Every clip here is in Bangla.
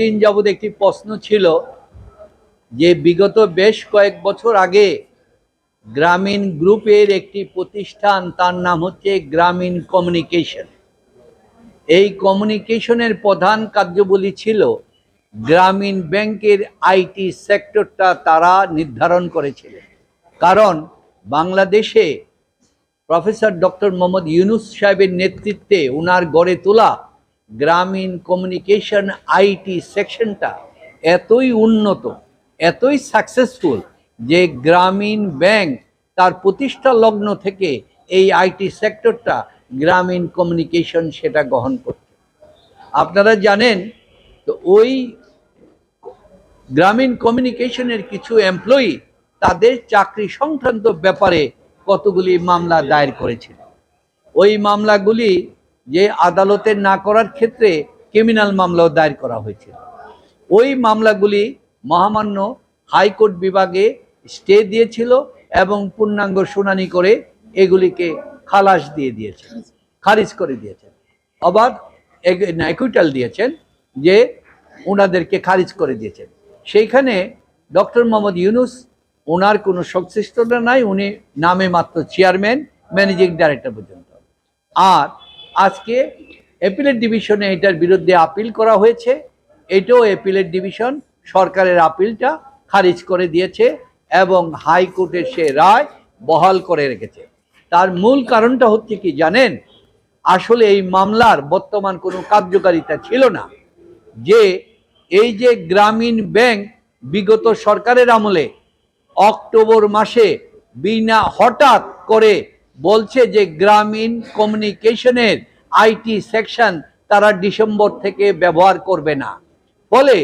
দিন যাবৎ একটি প্রশ্ন ছিল যে বিগত বেশ কয়েক বছর আগে গ্রামীণ গ্রুপের একটি প্রতিষ্ঠান, তার নাম হচ্ছে গ্রামীণ কমিউনিকেশন। এই কমিউনিকেশনের প্রধান কার্যাবলী ছিল গ্রামীণ ব্যাংকের আইটি সেক্টরটা তারা নির্ধারণ করেছিলেন। কারণ বাংলাদেশে প্রফেসর ডক্টর মোহাম্মদ ইউনুস সাহেবের নেতৃত্বে ওনার গড়ে তোলা গ্রামীণ কমিউনিকেশন আইটি সেকশনটা এতই উন্নত, এতই সাকসেসফুল যে গ্রামীণ ব্যাংক তার প্রতিষ্ঠা লগ্ন থেকে এই আইটি সেক্টরটা গ্রামীণ কমিউনিকেশন সেটা গ্রহণ করত। আপনারা জানেন তো ওই গ্রামীণ কমিউনিকেশনের কিছু এমপ্লয়ি তাদের চাকরি সংক্রান্ত ব্যাপারে কতগুলি মামলা দায়ের করেছিল। ওই মামলাগুলি যে আদালতে না করার ক্ষেত্রে ক্রিমিনাল মামলাও দায়ের করা হয়েছিল। ওই মামলাগুলি মহামান্য হাইকোর্ট বিভাগে স্টে দিয়েছিল এবং পূর্ণাঙ্গ শুনানি করে এগুলিকে খালাস দিয়ে দিয়েছেন, খারিজ করে দিয়েছেন, আবার অ্যাকুইটাল দিয়েছেন যে ওনাদেরকে খারিজ করে দিয়েছেন। সেইখানে ডক্টর মোহাম্মদ ইউনুস ওনার কোনো সংশ্লিষ্টতা নাই, উনি নামে মাত্র চেয়ারম্যান, ম্যানেজিং ডাইরেক্টর পর্যন্ত। আর আজকে অ্যাপিলেট ডিভিশনে এটার বিরুদ্ধে আপিল করা হয়েছে। এটাও অ্যাপিলেট ডিভিশন সরকারের আপিলটা খারিজ করে দিয়েছে এবং হাইকোর্টের সে রায় বহাল করে রেখেছে। তার মূল কারণটা হচ্ছে কি জানেন, আসলে এই মামলার বর্তমান কোনো কার্যকারিতা ছিল না। যে এই যে গ্রামীণ ব্যাংক বিগত সরকারের আমলে অক্টোবর মাসে বিনা হঠাৎ করে বলছে যে গ্রামীণ কমিউনিকেশনের আইটি সেকশন তারা ডিসেম্বর থেকে ব্যবহার করবে না, ফলে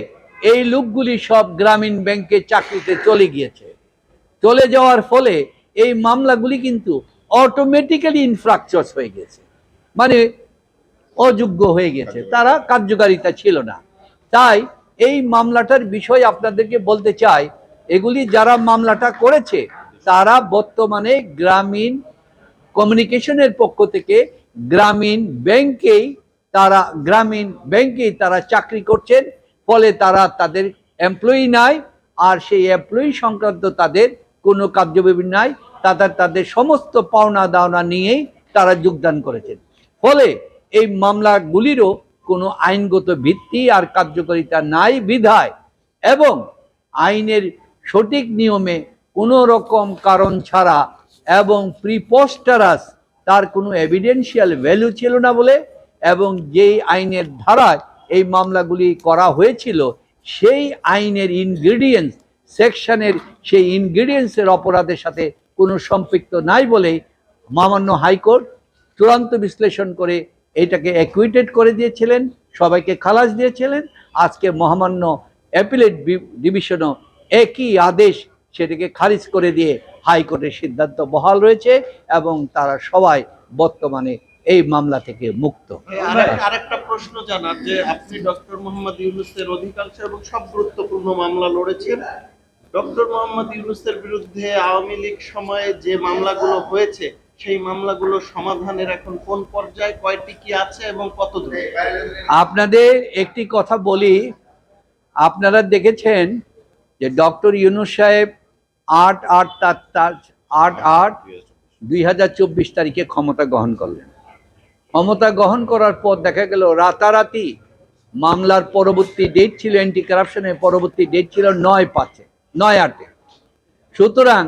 এই লোকগুলি সব গ্রামীণ ব্যাংকে চাকরিতে চলে গিয়েছে। চলে যাওয়ার ফলে এই মামলাগুলি কিন্তু অটোমেটিক্যালি ইনফ্রাকচারস হয়ে গেছে, মানে অযোগ্য হয়ে গেছে, তারা কার্যকারিতা ছিল না। তাই এই মামলাটার বিষয় আপনাদেরকে বলতে চাই, এগুলি যারা মামলাটা করেছে তারা বর্তমানে গ্রামীণ কমিউনিকেশনের পক্ষ থেকে গ্রামীণ ব্যাংকেই তারা চাকরি করছেন। ফলে তারা তাদের এমপ্লয়ি নাই, আর সেই এমপ্লয়ি সংক্রান্ত তাদের কোনো কার্যবিধি নাই, তাদের সমস্ত পাওনা দাওনা নিয়েই তারা যোগদান করেছেন। ফলে এই মামলাগুলিরও কোনো আইনগত ভিত্তি আর কার্যকারিতা নাই বিধায় এবং আইনের সঠিক নিয়মে কোনো রকম কারণ ছাড়া এবং প্রিপোস্টারাস তার কোনো এভিডেন্সিয়াল ভ্যালু ছিল না বলে, এবং যেই আইনের ধারায় এই মামলাগুলি করা হয়েছিল সেই আইনের ইনগ্রিডিয়েন্টস সেকশনের সেই ইনগ্রিডিয়েন্টসের অপরাধের সাথে কোনো সম্পৃক্ত নাই বলেই মহামান্য হাইকোর্ট চূড়ান্ত বিশ্লেষণ করে এটাকে অ্যাকুইটেড করে দিয়েছিলেন, সবাইকে খালাস দিয়েছিলেন। আজকে মহামান্য অ্যাপিলেট ডিভিশনও একই আদেশ সেটাকে খারিজ করে দিয়ে হাইকোর্টের সিদ্ধান্ত বহাল রয়েছে এবং তারা সবাই বর্তমানে এই মামলা থেকে মুক্ত। আরেকটা প্রশ্ন জানার, যে আপনি ডক্টর মোহাম্মদ ইউনূসের অধিকাংশ এবং সব গুরুত্বপূর্ণ মামলা লড়েছেন। ডক্টর মোহাম্মদ ইউনূসের বিরুদ্ধে আওয়ামী লীগ সময়ে যে মামলাগুলো হয়েছে সেই মামলাগুলো সমাধানের এখন কোন পর্যায়ে, কয়টি কি আছে এবং কত দূর? আপনাদের একটি কথা বলি, আপনারা দেখেছেন যে ডক্টর ইউনূস সাহেব 8/8/2024 তারিখে ক্ষমতা গ্রহণ করলেন। ক্ষমতা গ্রহণ করার পর দেখা গেল রাতারাতি মামলার পরবর্তী ডেট ছিল, অ্যান্টি কারাপশনের পরবর্তী ডেট ছিল 9/8। সুতরাং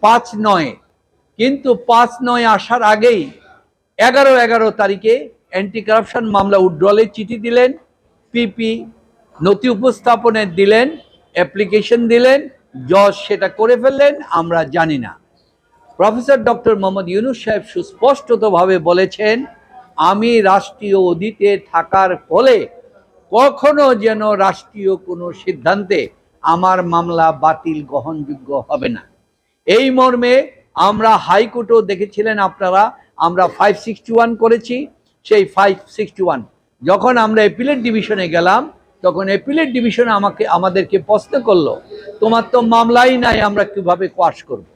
5/9, কিন্তু 5/9 আসার আগেই 11 তারিখে অ্যান্টি কারাপশন মামলা উইথড্রলের চিঠি দিলেন, পিপি নথি উপস্থাপনের দিলেন, অ্যাপ্লিকেশন দিলেন, জজ সেটা করে ফেললেন, আমরা জানি না। প্রফেসর ডক্টর মোহাম্মদ ইউনূস সাহেব সুস্পষ্টতভাবে বলেছেন, আমি রাষ্ট্রীয় অধীনে থাকার ফলে কখনো যেন রাষ্ট্রীয় কোনো সিদ্ধান্তে আমার মামলা বাতিল গ্রহণযোগ্য হবে না। এই মর্মে আমরা হাইকোর্টেও দেখেছিলেন আপনারা, আমরা 561 করেছি। সেই 561 যখন আমরা অ্যাপিলেট ডিভিশনে গেলাম, তখন অ্যাপিলেট ডিভিশন আমাদেরকে প্রশ্ন করলো, তোমার তো মামলাই নাই, আমরা কিভাবে কোয়াশ করব?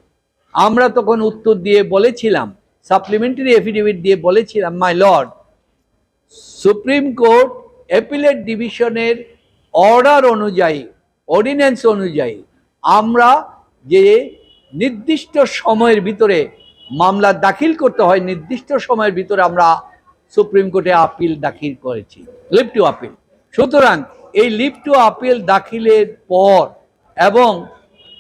আমরা তখন উত্তর দিয়ে বলেছিলাম, সাপ্লিমেন্টারি এফিডেভিট দিয়ে বলেছিলাম, my lord, supreme court appellate ডিভিশনের অর্ডার অনুযায়ী, অর্ডিন্যান্স অনুযায়ী আমরা যে নির্দিষ্ট সময়ের ভিতরে মামলা দাখিল করতে হয়, নির্দিষ্ট সময়ের ভিতরে আমরা সুপ্রিম কোর্টে আপিল দাখিল করেছি, লিভ টু আপিল। সুতরাং এই লিভ টু আপিল দাখিলের পর এবং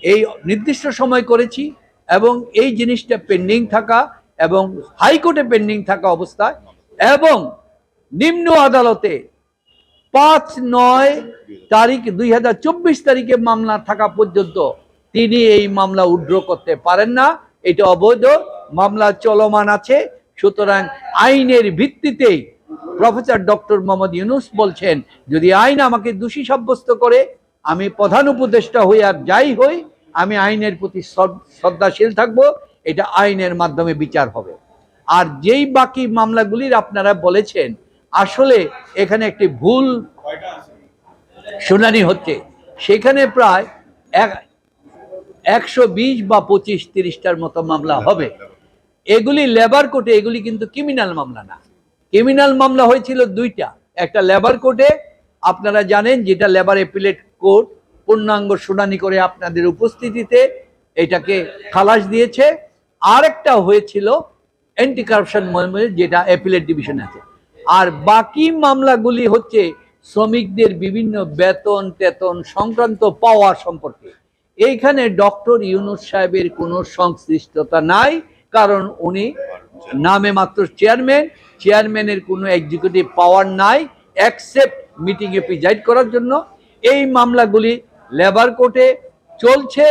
এই নির্দিষ্ট সময় করেছি এবং এই জিনিসটা পেন্ডিং থাকা এবং হাইকোর্টে পেন্ডিং থাকা অবস্থায় এবং নিম্ন আদালতে 5/9 তারিখ 2024 তারিখে মামলা থাকা পর্যন্ত তিনি এই মামলা উইথড্র করতে পারেন না, এটা অবৈধ, মামলা চলমান আছে। সুতরাং আইনের ভিত্তিতেই প্রফেসর ডক্টর মোহাম্মদ ইউনূস বলছেন, যদি আইন আমাকে দোষী সাব্যস্ত করে, আমি প্রধান উপদেষ্টা হই আর যাই হই, আমি আইনের প্রতি শ্রদ্ধাশীল থাকব, এটা আইনের মাধ্যমে বিচার হবে। আর যেই বাকি মামলাগুলির আপনারা বলেছেন, আসলে এখানে একটি ভুল শুনানি হচ্ছে, সেখানে প্রায় 120 বা 25-30টার মতো মামলা হবে। এগুলি লেবার কোর্টে, এগুলি কিন্তু ক্রিমিনাল মামলা না। ক্রিমিনাল মামলা হয়েছিল 2টা, একটা লেবার কোর্টে আপনারা জানেন, যেটা লেবার অ্যাপিলেট কোর্ট পূর্ণাঙ্গ শুনানি করে আপনাদের উপস্থিতিতে এটাকে খালাস দিয়েছে। আরেকটা হয়েছিল অ্যান্টি কারাপশন মামলা, যেটা অ্যাপিলেট ডিভিশন আছে। আর বাকি মামলাগুলি হচ্ছে শ্রমিকদের বিভিন্ন বেতন টেতন সংক্রান্ত পাওয়া সম্পর্কে। এইখানে ডক্টর ইউনূস সাহেবের কোনো সংশ্লিষ্টতা নাই, কারণ উনি নামে মাত্র চেয়ারম্যান, চেয়ারম্যানের কোনো এক্সিকিউটিভ পাওয়ার নাই এক্সেপ্ট মিটিংয়ে প্রিজাইড করার জন্য। এই মামলাগুলি লেবার কোর্টে চলছে।